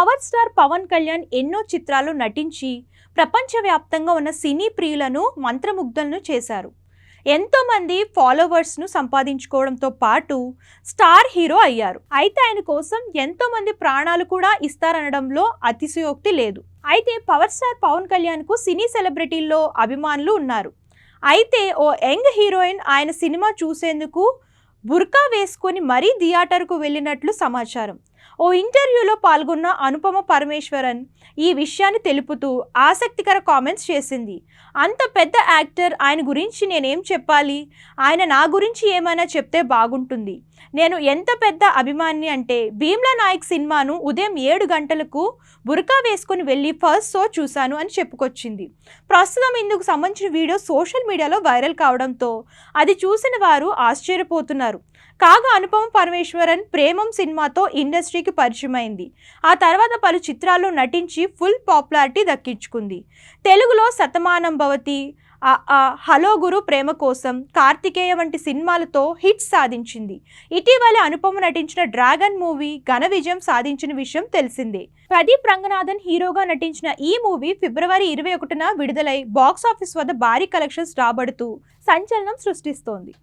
Power star Pawan Kalyan ఎన్నో చిత్రాలు నటించి ప్రపంచవ్యాప్తంగా ఉన్న సినీ ప్రియులను మంత్రముగ్ధులను చేశారు. ఎంతోమంది ఫాలోవర్స్ను సంపాదించుకోవడంతో పాటు స్టార్ హీరో అయ్యారు. అయితే ఆయన కోసం ఎంతోమంది ప్రాణాలు కూడా ఇస్తారనడంలో అతిశయోక్తి లేదు. అయితే పవర్ స్టార్ పవన్ కళ్యాణ్కు సినీ సెలబ్రిటీల్లో అభిమానులు ఉన్నారు. అయితే ఓ యంగ్ హీరోయిన్ ఆయన సినిమా చూసేందుకు బుర్కా వేసుకొని మరీ థియేటర్కు వెళ్ళినట్లు సమాచారం. ఓ ఇంటర్వ్యూలో పాల్గొన్న అనుపమ పరమేశ్వరన్ ఈ విషయాన్ని తెలుపుతూ ఆసక్తికర కామెంట్స్ చేసింది. అంత పెద్ద యాక్టర్, ఆయన గురించి నేనేం చెప్పాలి? ఆయన నా గురించి ఏమైనా చెప్తే బాగుంటుంది. నేను ఎంత పెద్ద అభిమాని అంటే భీమ్లా నాయక్ సినిమాను ఉదయం 7 గంటలకు బుర్కా వేసుకొని వెళ్ళి ఫస్ట్ షో చూశాను అని చెప్పుకొచ్చింది. ప్రస్తుతం ఇందుకు సంబంధించిన వీడియో సోషల్ మీడియాలో వైరల్ కావడంతో అది చూసిన వారు ఆశ్చర్యపోతున్నారు. కాగా అనుపమ పరమేశ్వరన్ ప్రేమం సినిమాతో ఇండస్ట్రీకి పరిచయమైంది. ఆ తర్వాత పలు చిత్రాల్లో నటించి ఫుల్ పాపులారిటీ దక్కించుకుంది. తెలుగులో శతమానం భవతి, హలో గురు, ప్రేమ కోసం, కార్తికేయ వంటి సినిమాలతో హిట్స్ సాధించింది. ఇటీవల అనుపమ నటించిన డ్రాగన్ మూవీ ఘన విజయం సాధించిన విషయం తెలిసిందే. ప్రదీప్ రంగనాథన్ హీరోగా నటించిన ఈ మూవీ ఫిబ్రవరి 21న విడుదలై బాక్సాఫీస్ వద్ద భారీ కలెక్షన్స్ రాబడుతూ సంచలనం సృష్టిస్తోంది.